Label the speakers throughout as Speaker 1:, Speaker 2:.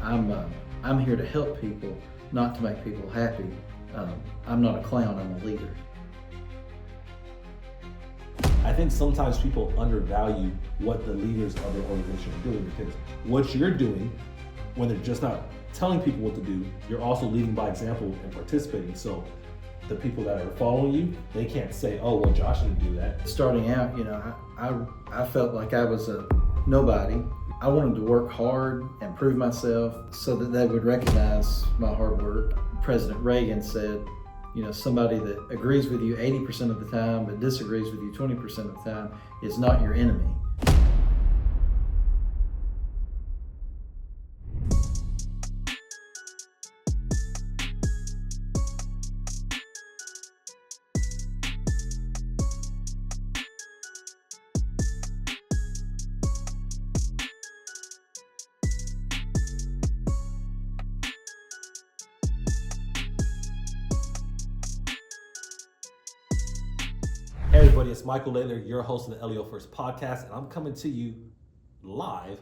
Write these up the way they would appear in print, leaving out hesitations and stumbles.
Speaker 1: I'm here to help people, not to make people happy. I'm not a clown, I'm a leader.
Speaker 2: I think sometimes people undervalue what the leaders of their organization are doing, because what you're doing, when they're just not telling people what to do, you're also leading by example and participating. So the people that are following you, they can't say, oh, well, Josh didn't do that.
Speaker 1: Starting out, I felt like I was a nobody. I wanted to work hard and prove myself so that they would recognize my hard work. President Reagan said, somebody that agrees with you 80% of the time but disagrees with you 20% of the time is not your enemy.
Speaker 2: Hey everybody, it's Michael Laidler, your host of the LEO First podcast, and I'm coming to you live.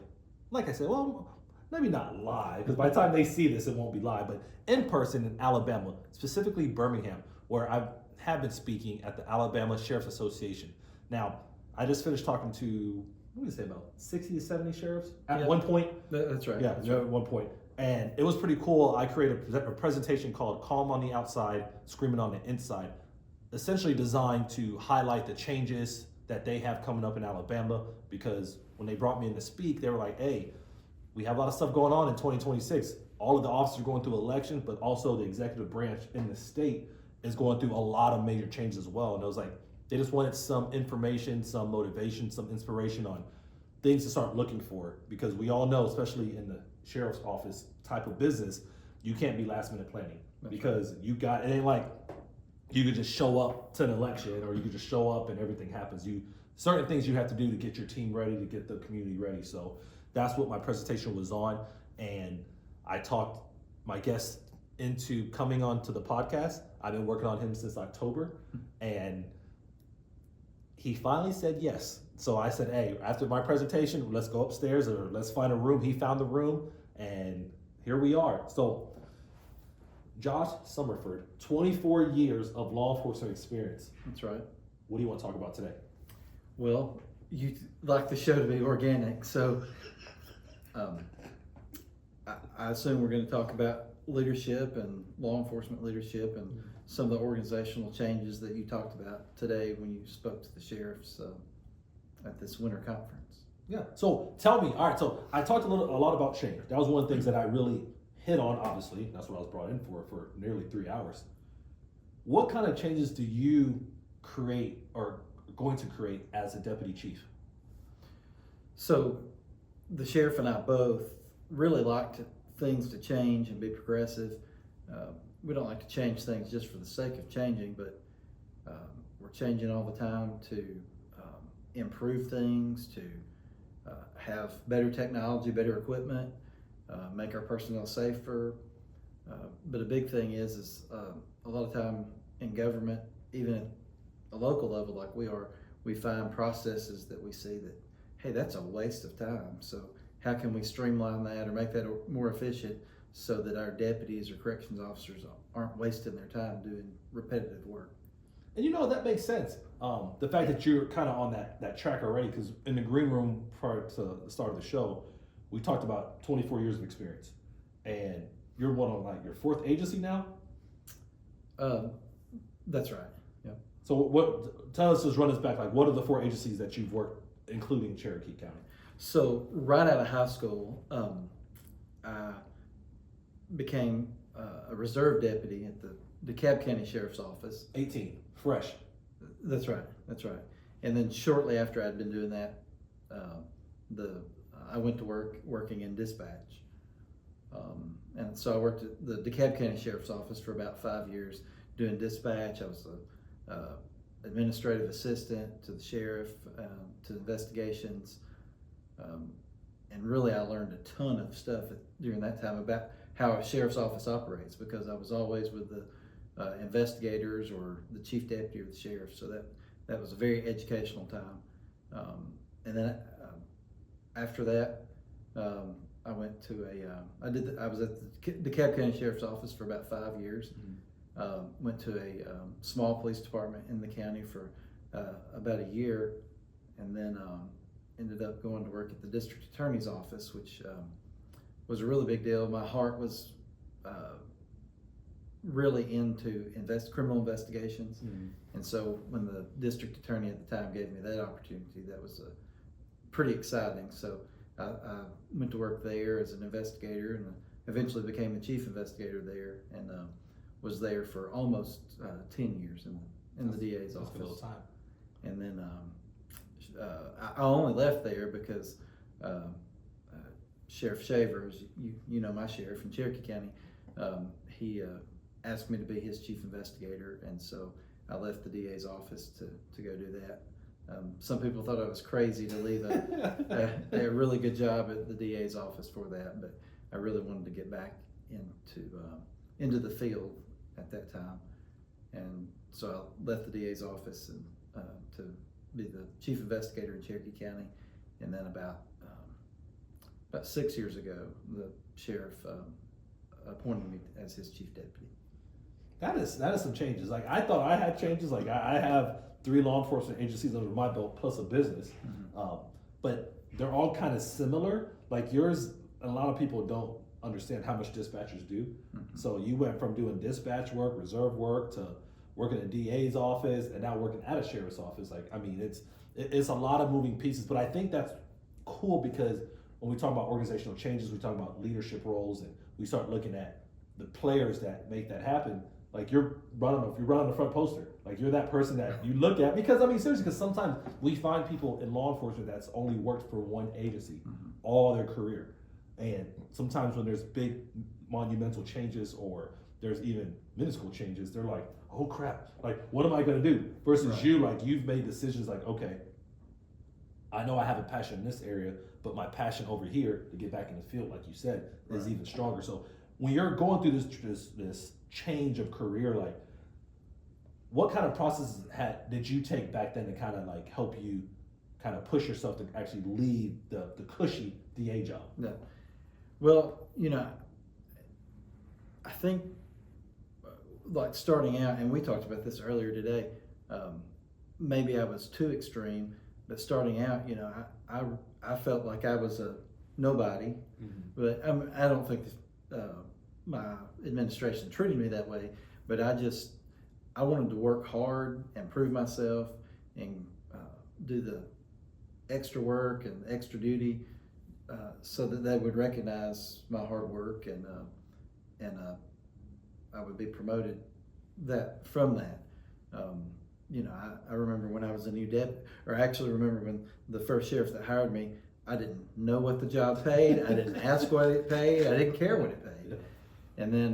Speaker 2: Like I said, well, maybe not live, because by the time they see this, it won't be live, but in person in Alabama, specifically Birmingham, where I have been speaking at the Alabama Sheriff's Association. Now, I just finished talking to, what do you say, about 60 to 70 sheriffs at one point?
Speaker 1: That's right.
Speaker 2: Yeah, at one point. And it was pretty cool. I created a presentation called Calm on the Outside, Screaming on the Inside, essentially designed to highlight the changes that they have coming up in Alabama, because when they brought me in to speak, they were like, hey, we have a lot of stuff going on in 2026. All of the officers are going through elections, but also the executive branch in the state is going through a lot of major changes as well. And it was like, they just wanted some information, some motivation, some inspiration on things to start looking for, because we all know, especially in the sheriff's office type of business, you can't be last minute planning. Because it ain't like you could just show up to an election, or you could just show up and everything happens. Certain things you have to do to get your team ready, to get the community ready. So that's what my presentation was on. And I talked my guest into coming on to the podcast. I've been working on him since October, and he finally said yes. So I said, hey, after my presentation, let's go upstairs, or let's find a room. He found the room, and here we are. So Josh Summerford, 24 years of law enforcement experience.
Speaker 1: That's right.
Speaker 2: What do you want to talk about today?
Speaker 1: Well, you like the show to be organic, so I assume we're going to talk about leadership and law enforcement leadership and some of the organizational changes that you talked about today when you spoke to the sheriffs at this winter conference.
Speaker 2: Yeah. So tell me, all right, so I talked a lot about change. That was one of the things that I really hit on, obviously. That's what I was brought in for nearly 3 hours. What kind of changes do you create or going to create as a deputy chief?
Speaker 1: So the sheriff and I both really like things to change and be progressive. We don't like to change things just for the sake of changing, but we're changing all the time to improve things, to have better technology, better equipment, make our personnel safer. But a big thing is a lot of time in government, even at a local level like we are, we find processes that we see that, hey, that's a waste of time. So how can we streamline that or make that more efficient so that our deputies or corrections officers aren't wasting their time doing repetitive work?
Speaker 2: And that makes sense. The fact that you're kind of on that track already, because in the green room prior to the start of the show, we talked about 24 years of experience, and you're one on like your fourth agency now.
Speaker 1: That's right. Yeah.
Speaker 2: So tell us, just run us back. Like, what are the 4 agencies that you've worked, including Cherokee County?
Speaker 1: So right out of high school, I became a reserve deputy at the DeKalb County Sheriff's Office.
Speaker 2: 18, fresh.
Speaker 1: That's right. And then shortly after I'd been doing that, I went to working in dispatch. And so I worked at the DeKalb County Sheriff's Office for about 5 years doing dispatch. I was an administrative assistant to the sheriff, to investigations. And really I learned a ton of stuff during that time about how a sheriff's office operates, because I was always with the investigators or the chief deputy or the sheriff. So that was a very educational time. And then after that, I went to I was at the DeKalb County Sheriff's Office for about 5 years. Went to a small police department in the county for about a year, and then ended up going to work at the district attorney's office, which was a really big deal. My heart was really into criminal investigations, and so when the district attorney at the time gave me that opportunity, that was pretty exciting. So I went to work there as an investigator, and eventually became the chief investigator there, and was there for almost 10 years in the DA's office.
Speaker 2: That's a little time.
Speaker 1: And then I only left there because Sheriff Shavers, you know my sheriff in Cherokee County, he asked me to be his chief investigator, and so I left the DA's office to go do that. Some people thought I was crazy to leave a really good job at the DA's office for that, but I really wanted to get back into the field at that time, and so I left the DA's office and to be the chief investigator in Cherokee County, and then about 6 years ago, the sheriff appointed me as his chief deputy.
Speaker 2: That is some changes. Like, I thought I had changes. Like, I have 3 law enforcement agencies under my belt plus a business, but they're all kind of similar. Like yours, a lot of people don't understand how much dispatchers do. So you went from doing dispatch work, reserve work, to working in the DA's office, and now working at a sheriff's office. Like, I mean, it's a lot of moving pieces, but I think that's cool because when we talk about organizational changes, we talk about leadership roles, and we start looking at the players that make that happen. Like, you're running the front poster. Like, you're that person that you look at, because I mean, seriously, because sometimes we find people in law enforcement that's only worked for one agency all their career. And sometimes when there's big monumental changes, or there's even minuscule changes, they're like, oh crap, like, what am I gonna do? Versus you, like, you've made decisions like, okay, I know I have a passion in this area, but my passion over here to get back in the field, like you said, is even stronger. So when you're going through this change of career, like, what kind of processes did you take back then to kind of like help you kind of push yourself to actually leave the cushy DA job?
Speaker 1: No. Well, I think like starting out, and we talked about this earlier today, maybe I was too extreme, but starting out, I felt like I was a nobody, but I don't think my administration treated me that way, but I wanted to work hard and prove myself and do the extra work and extra duty so that they would recognize my hard work, and I would be promoted from that. I remember when I was a new deputy, or actually remember when the first sheriff that hired me, I didn't know what the job paid. I didn't ask what it paid. I didn't care what it paid. And then,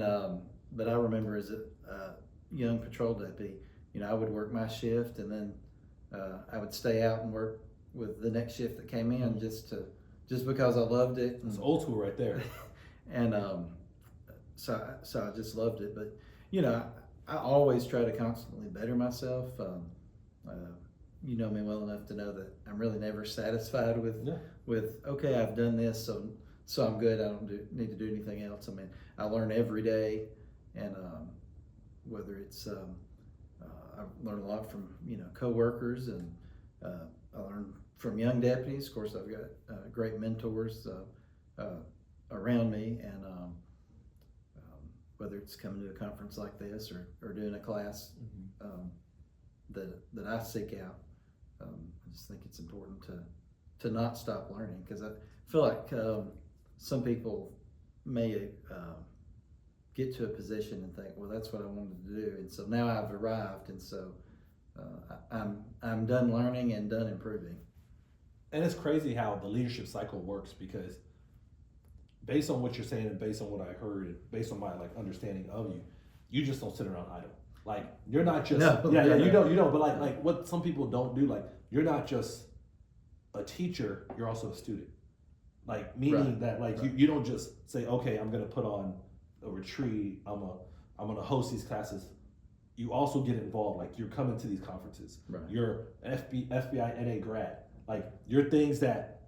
Speaker 1: but I remember as a young patrol deputy, I would work my shift, and then I would stay out and work with the next shift that came in just because I loved it.
Speaker 2: It's old school right there.
Speaker 1: And so I just loved it. But I always try to constantly better myself. You know me well enough to know that I'm really never satisfied with okay, I've done this, so I'm good. I don't need to do anything else. I mean, I learn every day, and whether it's I learn a lot from coworkers, and I learn from young deputies. Of course, I've got great mentors around me, and whether it's coming to a conference like this or doing a class that I seek out, I just think it's important to not stop learning, because I feel like some people may get to a position and think, well, that's what I wanted to do, and so now I've arrived, and so I'm done learning and done improving.
Speaker 2: And it's crazy how the leadership cycle works, because based on what you're saying and based on what I heard and based on my understanding of you, you just don't sit around idle. Like, you're not just you don't. But like what some people don't do, like, you're not just a teacher, you're also a student. Like, meaning that you don't just say, okay, I'm gonna put on a retreat, I'm gonna host these classes. You also get involved. Like, you're coming to these conferences. Right. You're FBI NA grad. Like, you're things that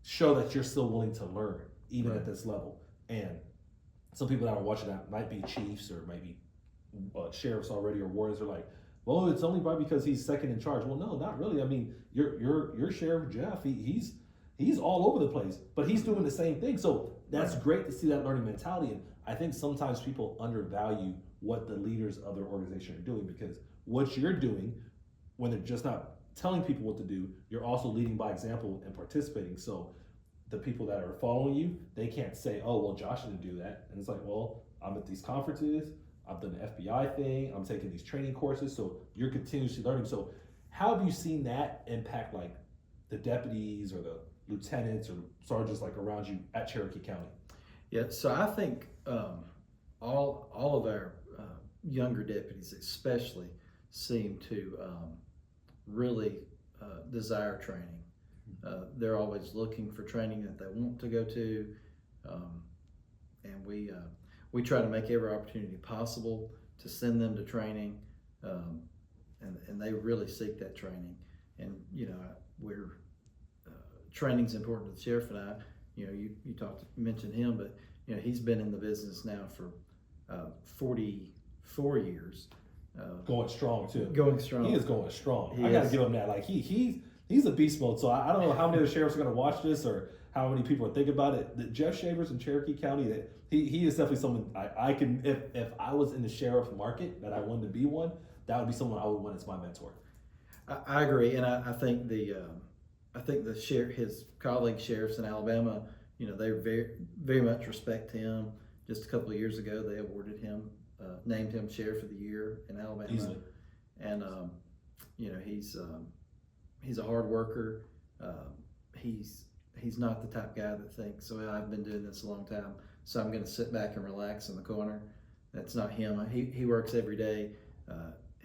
Speaker 2: show that you're still willing to learn. even
Speaker 1: Right.
Speaker 2: at this level. And some people that are watching that might be chiefs or maybe sheriffs already or wardens are like, well, it's only probably because he's second in charge. Well, no, not really. I mean, your Sheriff Jeff, he's all over the place, but he's doing the same thing. So that's great to see that learning mentality. And I think sometimes people undervalue what the leaders of their organization are doing, because what you're doing, when they're just not telling people what to do, you're also leading by example and participating. So the people that are following you, they can't say, oh, well, Josh didn't do that. And it's like, well, I'm at these conferences, I've done the FBI thing, I'm taking these training courses, so you're continuously learning. So how have you seen that impact like the deputies or the lieutenants or sergeants like around you at Cherokee County?
Speaker 1: Yeah, so I think all of our younger deputies especially seem to really desire training. They're always looking for training that they want to go to, and we try to make every opportunity possible to send them to training, and they really seek that training. And we're training's important to the sheriff and I. You mentioned him, but he's been in the business now for 44 years.
Speaker 2: Going strong too.
Speaker 1: Going strong.
Speaker 2: He is going strong.
Speaker 1: He
Speaker 2: I got to
Speaker 1: is.
Speaker 2: give him that. Like he's a beast mode. So I don't know how many of the sheriffs are going to watch this or how many people are thinking about it. The Jeff Shavers in Cherokee County, that he is definitely someone I can, if I was in the sheriff market that I wanted to be one, that would be someone I would want as my mentor.
Speaker 1: I agree, and I think his colleague sheriffs in Alabama, they very very much respect him. Just a couple of years ago, they awarded him, named him Sheriff of the Year in Alabama.
Speaker 2: Easily.
Speaker 1: And he's a hard worker. He's not the type of guy that thinks, well, I've been doing this a long time, so I'm going to sit back and relax in the corner. That's not him. He works every day.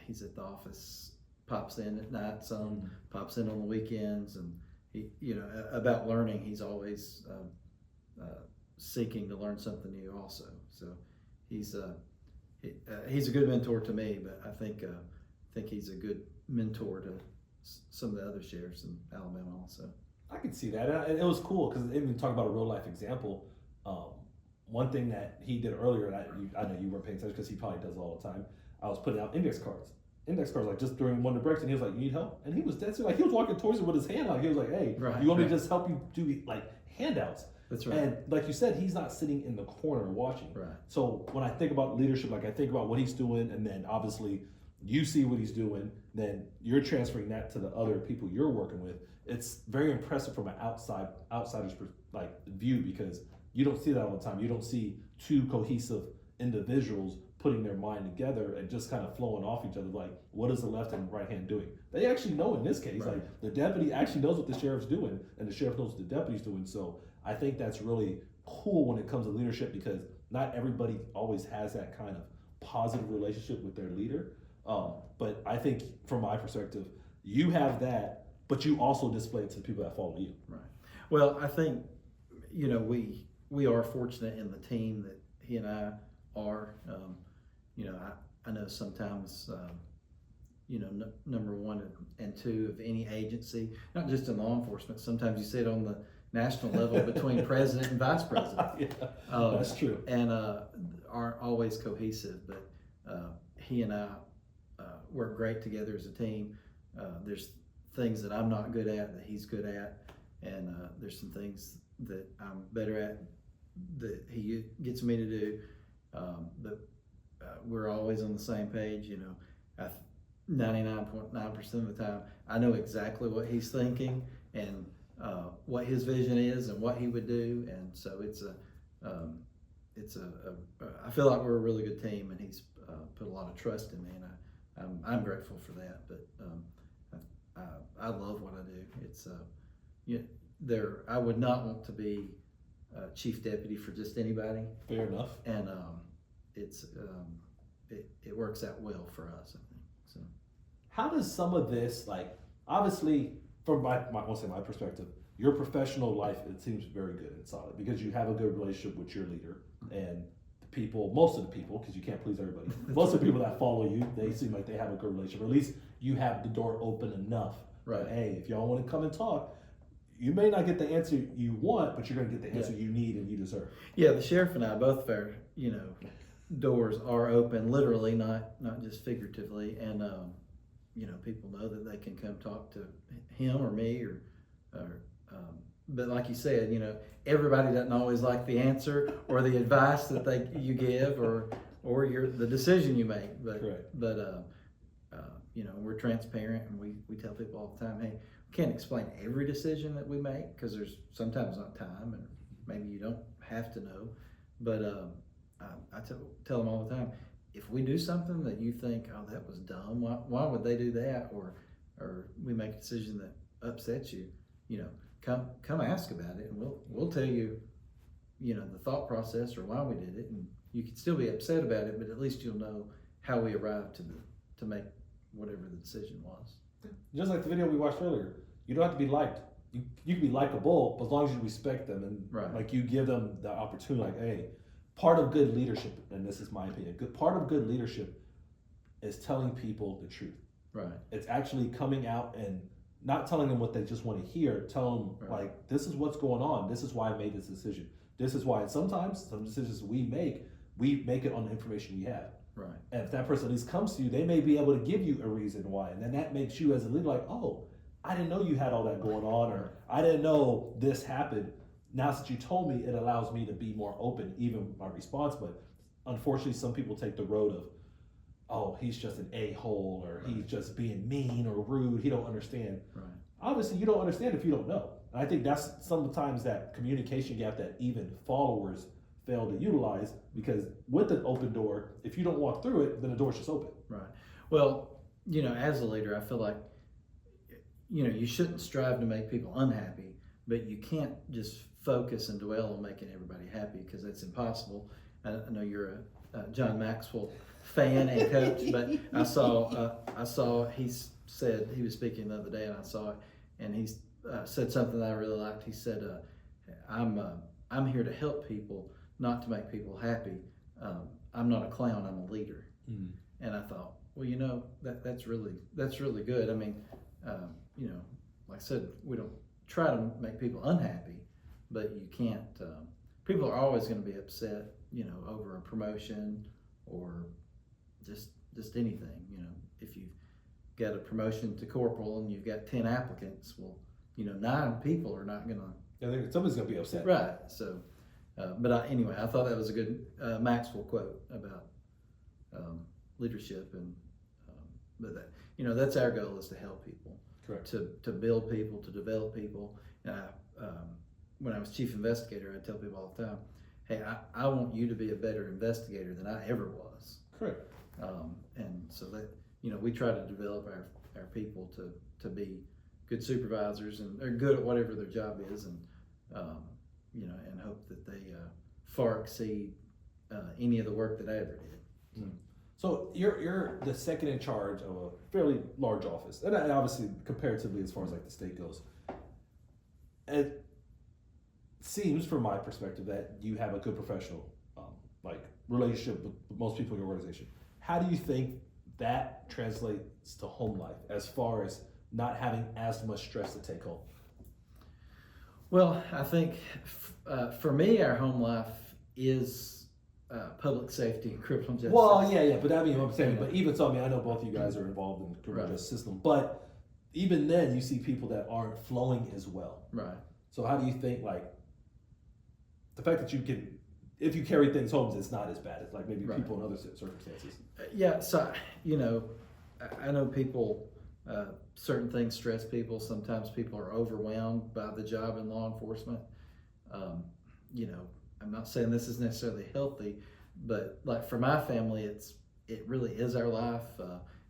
Speaker 1: He's at the office, pops in at night some, pops in on the weekends, and about learning, he's always seeking to learn something new also. So he's a good mentor to me, but I think he's a good mentor to some of the other sheriffs in Alabama also.
Speaker 2: I could see that, and it was cool because even talk about a real life example. One thing that he did earlier, and I know you weren't paying attention because he probably does it all the time. I was putting out index cards like just during one of the breaks, and he was like, "You need help?" And he was dead serious. Like he was walking towards it with his hand out. He was like, "Hey, you want me to just help you do like handouts?"
Speaker 1: That's right.
Speaker 2: And like you said, he's not sitting in the corner watching.
Speaker 1: Right.
Speaker 2: So when I think about leadership, like I think about what he's doing, and then obviously you see what he's doing, then you're transferring that to the other people you're working with. It's very impressive from an outsider's like view, because you don't see that all the time. You don't see two cohesive individuals putting their mind together and just kind of flowing off each other. Like, what is the left and right hand doing? They actually know in this case.
Speaker 1: Right.
Speaker 2: Like the deputy actually knows what the sheriff's doing, and the sheriff knows what the deputy's doing. So I think that's really cool when it comes to leadership, because not everybody always has that kind of positive relationship with their leader. But I think from my perspective, you have that, but you also display it to the people that follow you.
Speaker 1: Right. Well, I think, we are fortunate in the team that he and I are. I know sometimes, number one and two of any agency, not just in law enforcement, sometimes you see it on the national level between president and vice president.
Speaker 2: Yeah, that's true.
Speaker 1: And aren't always cohesive, but he and I work great together as a team. There's things that I'm not good at that he's good at, and there's some things that I'm better at that he gets me to do. But we're always on the same page. 99.9% of the time, I know exactly what he's thinking and what his vision is and what he would do, and so I feel like we're a really good team, and he's put a lot of trust in me, and I'm grateful for that. But I love what I do. It's I would not want to be chief deputy for just anybody.
Speaker 2: Fair enough.
Speaker 1: And it works out well for us, I think. So
Speaker 2: how does some of this, like, obviously from my perspective, your professional life, it seems very good and solid because you have a good relationship with your leader and the people, most of the people, because you can't please everybody. Most of the people that follow you, they seem like they have a good relationship, or at least you have the door open enough.
Speaker 1: Right.
Speaker 2: Hey, if y'all want to come and talk, you may not get the answer you want, but you're going to get the answer you need and you deserve.
Speaker 1: Yeah, the sheriff and I, both of our, doors are open, literally, not just figuratively, and people know that they can come talk to him or me, or but like you said, everybody doesn't always like the answer or the advice that you give, or the decision you make. But
Speaker 2: Correct.
Speaker 1: We're transparent, and we tell people all the time, hey, we can't explain every decision that we make because there's sometimes not time, and maybe you don't have to know. But I tell them all the time, if we do something that you think, oh, that was dumb, why would they do that, or we make a decision that upsets you, come ask about it, and we'll tell you, the thought process or why we did it, and you can still be upset about it, but at least you'll know how we arrived to make whatever the decision was.
Speaker 2: Just like the video we watched earlier, you don't have to be liked. You can be likable, but as long as you respect them and
Speaker 1: Right.
Speaker 2: like you give them the opportunity. Like, hey, part of good leadership, and this is my opinion, part of good leadership is telling people the truth.
Speaker 1: Right.
Speaker 2: It's actually coming out and not telling them what they just want to hear. Tell them, like, this is what's going on. This is why I made this decision. This is why. And sometimes some decisions we make it on the information we have.
Speaker 1: Right.
Speaker 2: And if that person at least comes to you, they may be able to give you a reason why. And then that makes you as a leader like, oh, I didn't know you had all that going on, or I didn't know this happened. Now that you told me, it allows me to be more open, even my response. But unfortunately, some people take the road of, oh, he's just an a-hole, or he's just being mean or rude. He don't understand.
Speaker 1: Right.
Speaker 2: Obviously, you don't understand if you don't know. And I think that's sometimes that communication gap that even followers fail to utilize, because with an open door, if you don't walk through it, then the door's just open.
Speaker 1: Right. Well, as a leader, I feel like, you shouldn't strive to make people unhappy, but you can't just focus and dwell on making everybody happy, because that's impossible. I know you're a John Maxwell fan and coach, but I saw he said, he was speaking the other day, and I saw it, and he said something that I really liked. He said, I'm here to help people, not to make people happy. I'm not a clown, I'm a leader.
Speaker 2: Mm-hmm.
Speaker 1: And I thought, well, that's really good. I mean, like I said, we don't try to make people unhappy, but you can't, people are always going to be upset, over a promotion or just anything. If you've got a promotion to corporal and you've got 10 applicants, well, 9 people are not going to.
Speaker 2: I think somebody's going to be upset.
Speaker 1: Right. So, anyway, I thought that was a good Maxwell quote about leadership, and but that that's our goal, is to help people.
Speaker 2: Correct.
Speaker 1: To build people, to develop people. And when I was chief investigator, I tell people all the time, hey, I want you to be a better investigator than I ever was.
Speaker 2: Correct.
Speaker 1: And so that we try to develop our people to be good supervisors, and they're good at whatever their job is, and and hope that they far exceed any of the work that I ever did.
Speaker 2: Mm. So you're the second in charge of a fairly large office, and obviously comparatively as far as like the state goes. It seems, from my perspective, that you have a good professional relationship with most people in your organization. How do you think that translates to home life, as far as not having as much stress to take home?
Speaker 1: Well, I think for me, our home life is public safety and criminal justice.
Speaker 2: Well, yeah, but I mean, I'm saying, but even so, I know both of you guys are involved in the criminal
Speaker 1: Right.
Speaker 2: justice system, but even then, you see people that aren't flowing as well.
Speaker 1: Right.
Speaker 2: So how do you think, the fact that you can, if you carry things home, it's not as bad as maybe
Speaker 1: Right.
Speaker 2: people in other circumstances?
Speaker 1: Yeah, so I know people, certain things stress people. Sometimes people are overwhelmed by the job in law enforcement. I'm not saying this is necessarily healthy, but like for my family, it really is our life.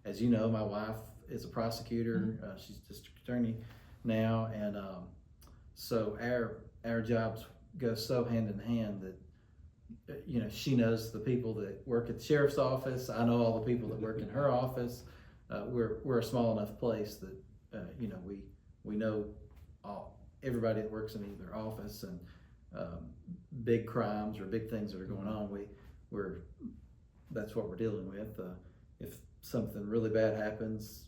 Speaker 1: As you know, my wife is a prosecutor.
Speaker 2: Mm-hmm.
Speaker 1: She's district attorney now, and so our jobs go so hand in hand that she knows the people that work at the sheriff's office. I know all the people that work in her office. We're a small enough place that we know everybody that works in either office, and big crimes or big things that are going on, that's what we're dealing with. If something really bad happens,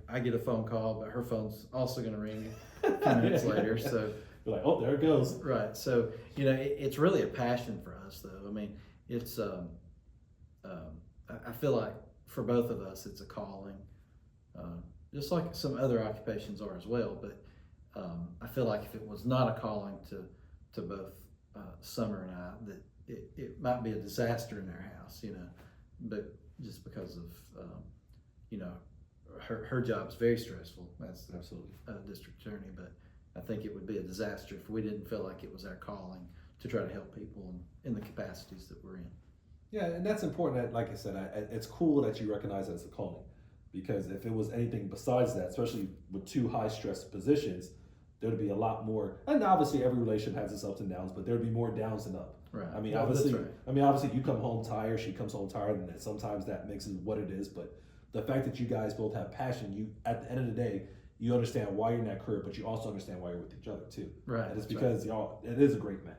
Speaker 1: I get a phone call, but her phone's also going to ring a few minutes later. So
Speaker 2: you're like, oh, there it goes.
Speaker 1: right. So it's really a passion for us, though. I mean, it's I feel like for both of us, it's a calling, just like some other occupations are as well. But I feel like if it was not a calling to both Summer and I, that it might be a disaster in our house, but just because of her job is very stressful as
Speaker 2: Absolutely.
Speaker 1: District attorney. But I think it would be a disaster if we didn't feel like it was our calling to try to help people in the capacities that we're in.
Speaker 2: Yeah, and that's important. That, like I said, it's cool that you recognize it as a calling, because if it was anything besides that, especially with two high stress positions, there'd be a lot more. And obviously, every relationship has its ups and downs, but there'd be more downs than up.
Speaker 1: Right.
Speaker 2: I mean,
Speaker 1: No,
Speaker 2: obviously,
Speaker 1: that's right.
Speaker 2: obviously, you come home tired, she comes home tired, and sometimes that makes it what it is. But the fact that you guys both have passion, you at the end of the day, you understand why you're in that career, but you also understand why you're with each other too.
Speaker 1: Right.
Speaker 2: And it's
Speaker 1: that's
Speaker 2: because y'all, it is a great match.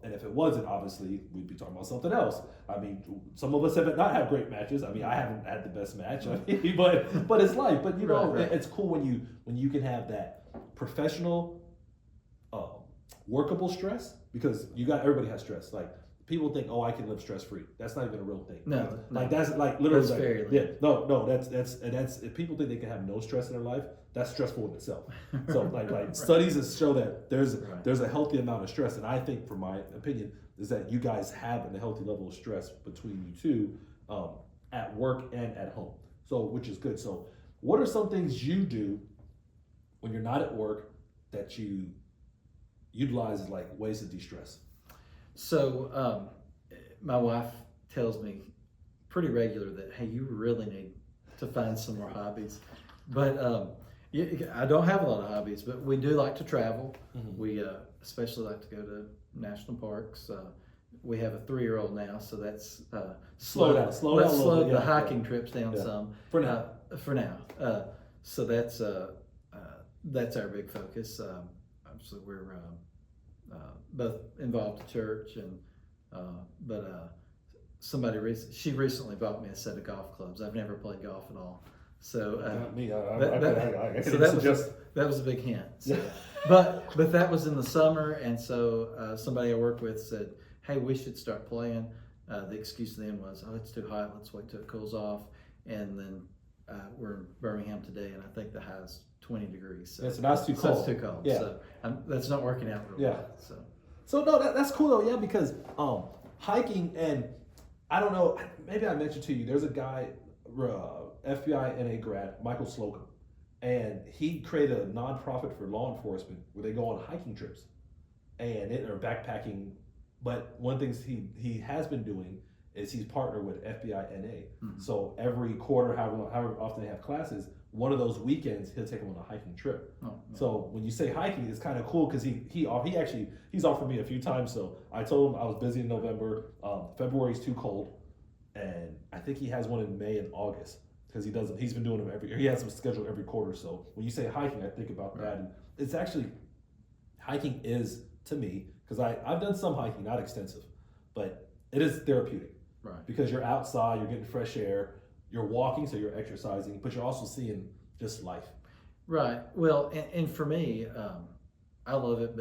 Speaker 2: And if it wasn't, obviously, we'd be talking about something else. I mean, some of us have not had great matches. I mean, I haven't had the best match, but it's life. But
Speaker 1: Right.
Speaker 2: it's cool when you can have that professional, workable stress, because everybody has stress. Like, people think, oh, I can live stress free. That's not even a real thing.
Speaker 1: No,
Speaker 2: like that's like literally.
Speaker 1: That's
Speaker 2: like,
Speaker 1: very
Speaker 2: yeah, no, that's if people think they can have no stress in their life, that's stressful in itself. So like
Speaker 1: Right.
Speaker 2: studies that show that
Speaker 1: Right.
Speaker 2: there's a healthy amount of stress, and I think, from my opinion, is that you guys have a healthy level of stress between you two, at work and at home. So, which is good. So, what are some things you do when you're not at work that you utilize as like ways to de-stress?
Speaker 1: So my wife tells me pretty regular that, hey, you really need to find some more hobbies. But I don't have a lot of hobbies, but we do like to travel.
Speaker 2: Mm-hmm.
Speaker 1: We especially like to go to national parks. We have a 3-year-old now, so that's
Speaker 2: Slow down a
Speaker 1: let's
Speaker 2: little
Speaker 1: slow
Speaker 2: bit,
Speaker 1: the
Speaker 2: yeah,
Speaker 1: hiking trips down some
Speaker 2: For now.
Speaker 1: For now. So that's our big focus. Obviously, we're both involved in church, and somebody she recently bought me a set of golf clubs. I've never played golf at all, so
Speaker 2: Not me.
Speaker 1: so that was a big hint. So, but that was in the summer, and so somebody I work with said, "Hey, we should start playing." The excuse then was, "Oh, it's too hot. Let's wait till it cools off." And then we're in Birmingham today, and I think the high is 20 degrees. So,
Speaker 2: that's too cold.
Speaker 1: That's too cold.
Speaker 2: Yeah.
Speaker 1: So that's not working out real well.
Speaker 2: So no, that's cool though. Yeah, because hiking, and I don't know, maybe I mentioned to you, there's a guy, FBI NA grad, Michael Slocum, and he created a nonprofit for law enforcement where they go on hiking trips or backpacking. But one thing he has been doing is he's partnered with FBI NA.
Speaker 1: Mm-hmm.
Speaker 2: So every quarter, however often they have classes, one of those weekends he'll take them on a hiking trip.
Speaker 1: Oh,
Speaker 2: So when you say hiking, it's kind of cool because he's offered me a few times. So I told him I was busy in November. February's too cold, and I think he has one in May and August because he's been doing them every year. He has them scheduled every quarter. So when you say hiking, I think about that, and it's actually, hiking is, to me, because I've done some hiking, not extensive, but it is therapeutic.
Speaker 1: Right.
Speaker 2: Because you're outside, you're getting fresh air, you're walking, so you're exercising, but you're also seeing just life.
Speaker 1: Right. Well, and for me, I love it,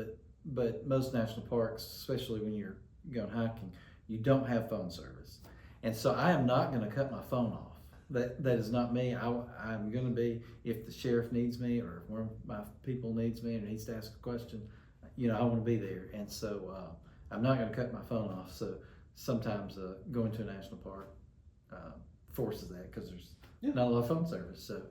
Speaker 1: but most national parks, especially when you're going hiking, you don't have phone service, and so I am not going to cut my phone off. That is not me. I'm going to be, if the sheriff needs me or if one of my people needs me and needs to ask a question, I want to be there, and so I'm not going to cut my phone off. So sometimes going to a national park forces that because there's not a lot of phone service. So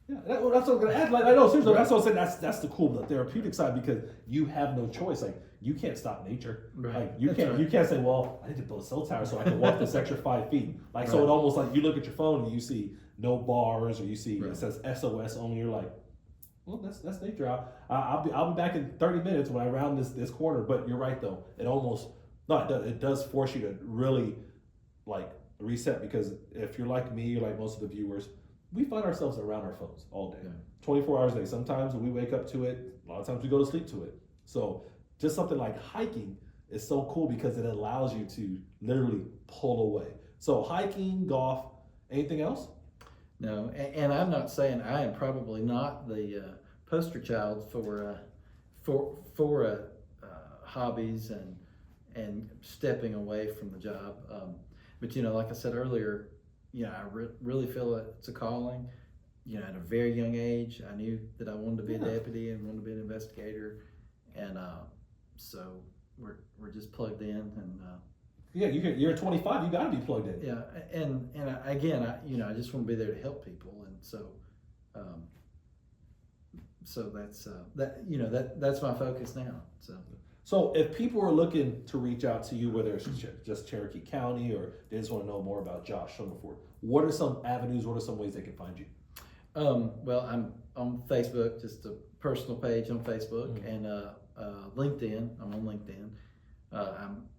Speaker 2: that's what I'm gonna add. Like, I know, seriously, that's what I'm saying. That's the cool, the therapeutic side, because you have no choice. Like, you can't stop nature.
Speaker 1: Right.
Speaker 2: Like, you
Speaker 1: That's
Speaker 2: can't say, well, I need to build a cell tower so I can walk this extra 5 feet. Like, so
Speaker 1: Right.
Speaker 2: it almost like you look at your phone and you see no bars, or you see
Speaker 1: Right.
Speaker 2: it says SOS only. You're like, well, that's nature. I'll be back in 30 minutes when I round this corner. But you're right though. It does force you to really like reset, because if you're like me, or like most of the viewers, we find ourselves around our phones all day, 24 hours a day. Sometimes we wake up to it. A lot of times we go to sleep to it. So just something like hiking is so cool because it allows you to literally pull away. So hiking, golf, anything else?
Speaker 1: No, and I'm not saying I am probably not the poster child for hobbies and stepping away from the job. But like I said earlier, I really feel that it's a calling. At a very young age, I knew that I wanted to be a deputy and wanted to be an investigator, and so we're just plugged in and.
Speaker 2: Yeah, you're 25. You got to be plugged in.
Speaker 1: Yeah, and again, I just want to be there to help people, and so that's that's my focus now.
Speaker 2: So if people are looking to reach out to you, whether it's just Cherokee County or they just want to know more about Josh Summerford, what are some avenues? What are some ways they can find you?
Speaker 1: Well, I'm on Facebook, just a personal page on Facebook, and LinkedIn. I'm on LinkedIn.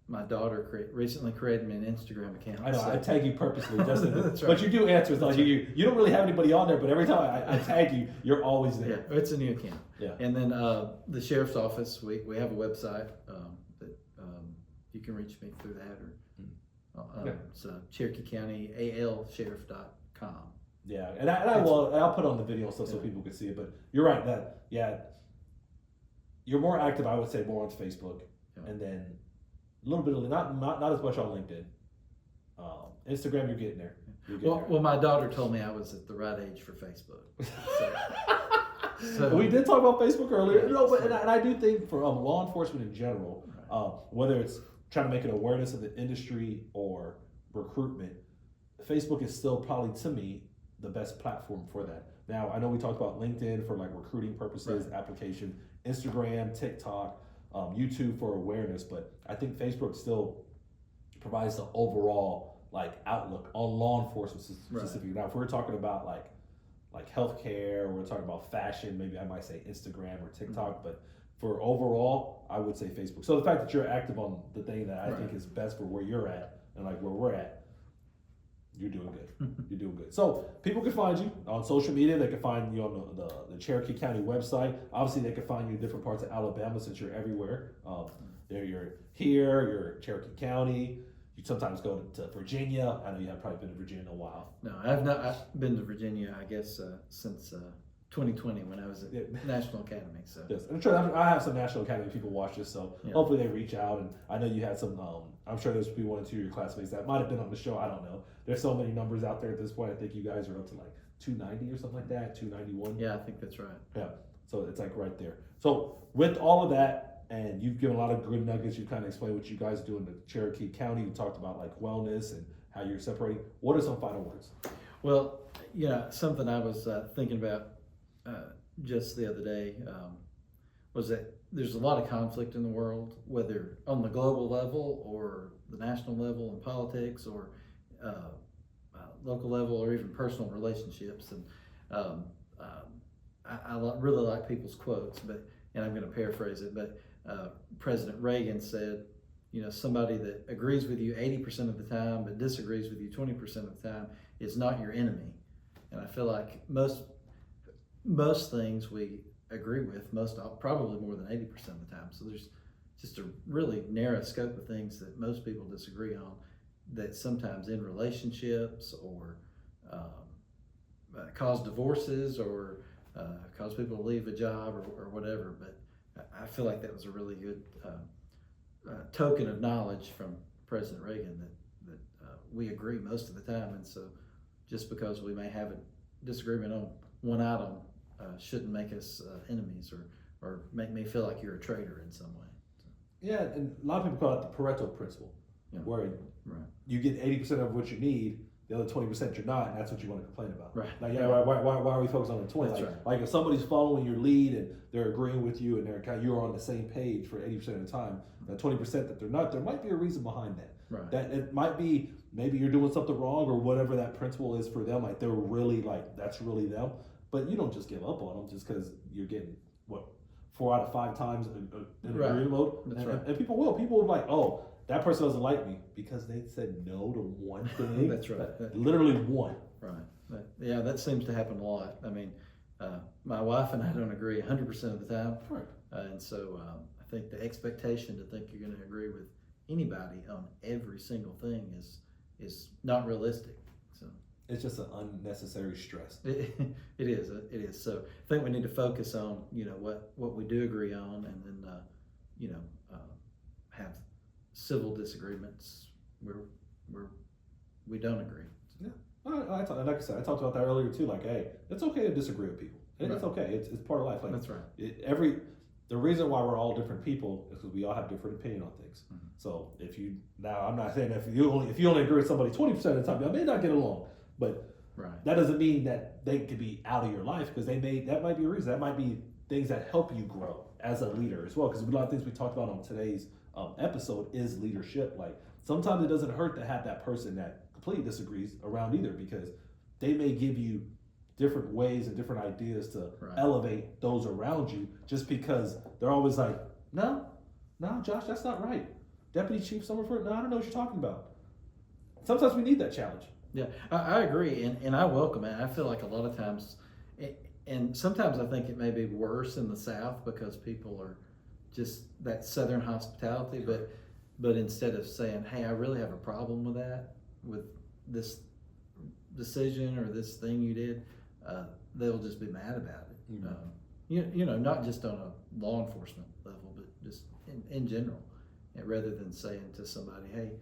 Speaker 1: My daughter recently created me an Instagram account.
Speaker 2: I know, I tag you purposely, just
Speaker 1: That's right.
Speaker 2: But you do answer. It's like you don't really have anybody on there, but every time I tag you, you're always there.
Speaker 1: Yeah, it's a new account.
Speaker 2: Yeah.
Speaker 1: And then the sheriff's office, we have a website that you can reach me through that, or it's Cherokee County ALSheriff.com.
Speaker 2: Yeah, and I'll put on the video and stuff so people can see it. But you're right that you're more active. I would say more on Facebook, and then a little bit of not as much on LinkedIn. Instagram, you're getting there.
Speaker 1: Well, my daughter told me I was at the right age for Facebook. So
Speaker 2: we did talk about Facebook earlier. But and I do think for law enforcement in general, whether it's trying to make an awareness of the industry or recruitment, Facebook is still probably, to me, the best platform for that. Now, I know we talked about LinkedIn for like recruiting purposes, application, Instagram, TikTok, YouTube for awareness, but I think Facebook still provides the overall like outlook on law enforcement specifically. Now, if we're talking about like healthcare, or we're talking about fashion, maybe I might say Instagram or TikTok, but for overall, I would say Facebook. So the fact that you're active on the thing that I think is best for where you're at and like where we're at, you're doing good. You're doing good. So people can find you on social media. They can find you on the Cherokee County website. Obviously, they can find you in different parts of Alabama since you're everywhere. You're here. You're Cherokee County. You sometimes go to Virginia. I know you have probably been to Virginia in a while.
Speaker 1: No, I've not. I've been to Virginia, I guess, since 2020 when I was at National Academy. So
Speaker 2: yes, I'm sure I have some National Academy people watch this, so hopefully they reach out. And I know you had some. I'm sure there's be 1 or 2 of your classmates that might have been on the show. I don't know. There's so many numbers out there at this point. I think you guys are up to like 290 or something like that, 291.
Speaker 1: Yeah, I think that's right.
Speaker 2: Yeah, so it's like right there. So with all of that, and you've given a lot of good nuggets. You kind of explained what you guys do in the Cherokee County. You talked about like wellness and how you're separating. What are some final words?
Speaker 1: Well, something I was thinking about just the other day was that there's a lot of conflict in the world, whether on the global level or the national level in politics or local level or even personal relationships. And I really like people's quotes, and I'm going to paraphrase it, but President Reagan said, somebody that agrees with you 80% of the time but disagrees with you 20% of the time is not your enemy. And I feel like most things we agree with, probably more than 80% of the time. So there's just a really narrow scope of things that most people disagree on, that sometimes in relationships or cause divorces or cause people to leave a job or whatever. But I feel like that was a really good token of knowledge from President Reagan that we agree most of the time. And so just because we may have a disagreement on one item shouldn't make us enemies or make me feel like you're a traitor in some way. So.
Speaker 2: Yeah, and a lot of people call it the Pareto principle, where you get 80% of what you need, the other 20% you're not, and that's what you want to complain about.
Speaker 1: Right.
Speaker 2: Like, why are we focused on the 20?
Speaker 1: That's
Speaker 2: like if somebody's following your lead and they're agreeing with you and you're on the same page for 80% of the time, that 20% that they're not, there might be a reason behind that.
Speaker 1: Right.
Speaker 2: That it might be maybe you're doing something wrong or whatever that principle is for them. Like they're really that's really them. But you don't just give up on them just because you're getting 4 out of 5 times in agreement mode. And people will. People will be like, oh, that person doesn't like me because they said no to one thing.
Speaker 1: That's right.
Speaker 2: Literally one.
Speaker 1: Right. That seems to happen a lot. I mean, my wife and I don't agree 100% of the time.
Speaker 2: Right.
Speaker 1: And so I think the expectation to think you're going to agree with anybody on every single thing is not realistic. So
Speaker 2: It's just an unnecessary stress.
Speaker 1: It is. So I think we need to focus on, what we do agree on, and then, have civil disagreements where we don't agree.
Speaker 2: Yeah. Like I said, I talked about that earlier too. Like, hey, it's okay to disagree with people. It's
Speaker 1: Right.
Speaker 2: okay. It's part of life. Like,
Speaker 1: That's right.
Speaker 2: The reason why we're all different people is because we all have different opinion on things.
Speaker 1: Mhm.
Speaker 2: So I'm not saying if you only agree with somebody 20% of the time, y'all may not get along, but
Speaker 1: Right.
Speaker 2: that doesn't mean that they could be out of your life, because that might be a reason. That might be things that help you grow as a leader as well. Because a lot of things we talked about on today's episode is leadership. Like, sometimes it doesn't hurt to have that person that completely disagrees around either, because they may give you different ways and different ideas to
Speaker 1: Right.
Speaker 2: elevate those around you, just because they're always like, no, Josh, that's not right. Deputy Chief Summerford, no, I don't know what you're talking about. Sometimes we need that challenge.
Speaker 1: Yeah, I agree, and I welcome it. I feel like a lot of times, and sometimes I think it may be worse in the South because people are just that Southern hospitality. But instead of saying, "Hey, I really have a problem with this decision or this thing you did," they'll just be mad about it.
Speaker 2: Mm-hmm.
Speaker 1: Not just on a law enforcement level, but just in general, and rather than saying to somebody, "Hey,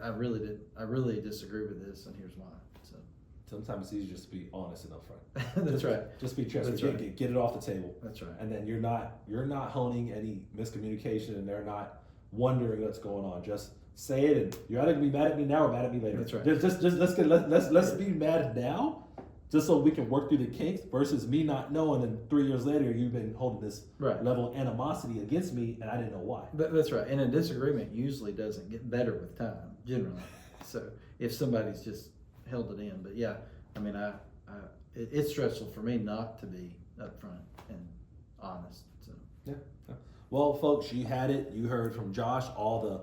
Speaker 1: I really disagree with this, and here's why." So
Speaker 2: Sometimes it's easier just to be honest and upfront.
Speaker 1: that's right.
Speaker 2: Just be transparent.
Speaker 1: That's right.
Speaker 2: Get it off the table.
Speaker 1: That's right.
Speaker 2: And then you're not honing any miscommunication, and they're not wondering what's going on. Just say it, and you're either gonna be mad at me now or mad at me later.
Speaker 1: That's right.
Speaker 2: Just let's be mad now, just so we can work through the kinks, versus me not knowing, and 3 years later you've been holding this
Speaker 1: Right.
Speaker 2: level of animosity against me, and I didn't know why.
Speaker 1: That's right. And a disagreement usually doesn't get better with time, generally. So if somebody's just held it in, but yeah, I mean, it's stressful for me not to be upfront and honest. So
Speaker 2: Yeah. Well, folks, you had it. You heard from Josh all the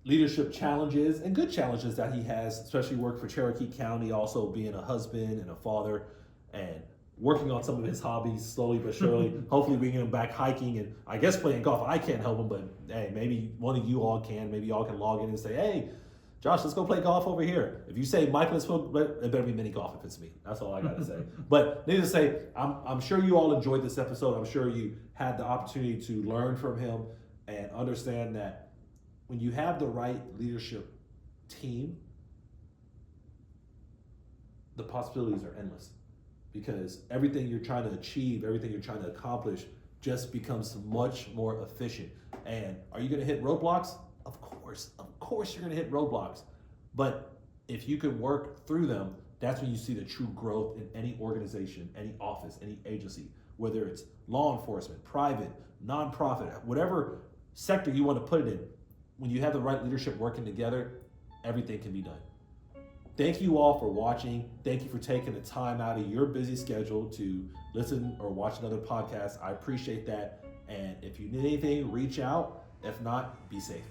Speaker 2: leadership challenges and good challenges that he has, especially work for Cherokee County, also being a husband and a father, and working on some of his hobbies slowly but surely. Hopefully we can get him back hiking and I guess playing golf. I can't help him, but hey, maybe one of you all can. Maybe y'all can log in and say, "Hey, Josh, let's go play golf over here." If you say, "Mike, let's go," it better be mini golf if it's me. That's all I gotta say. But needless to say, I'm sure you all enjoyed this episode. I'm sure you had the opportunity to learn from him and understand that when you have the right leadership team, the possibilities are endless, because everything you're trying to achieve, everything you're trying to accomplish just becomes much more efficient. And are you gonna hit roadblocks? Of course you're gonna hit roadblocks. But if you can work through them, that's when you see the true growth in any organization, any office, any agency, whether it's law enforcement, private, nonprofit, whatever sector you want to put it in. When you have the right leadership working together, everything can be done. Thank you all for watching. Thank you for taking the time out of your busy schedule to listen or watch another podcast. I appreciate that. And if you need anything, reach out. If not, be safe.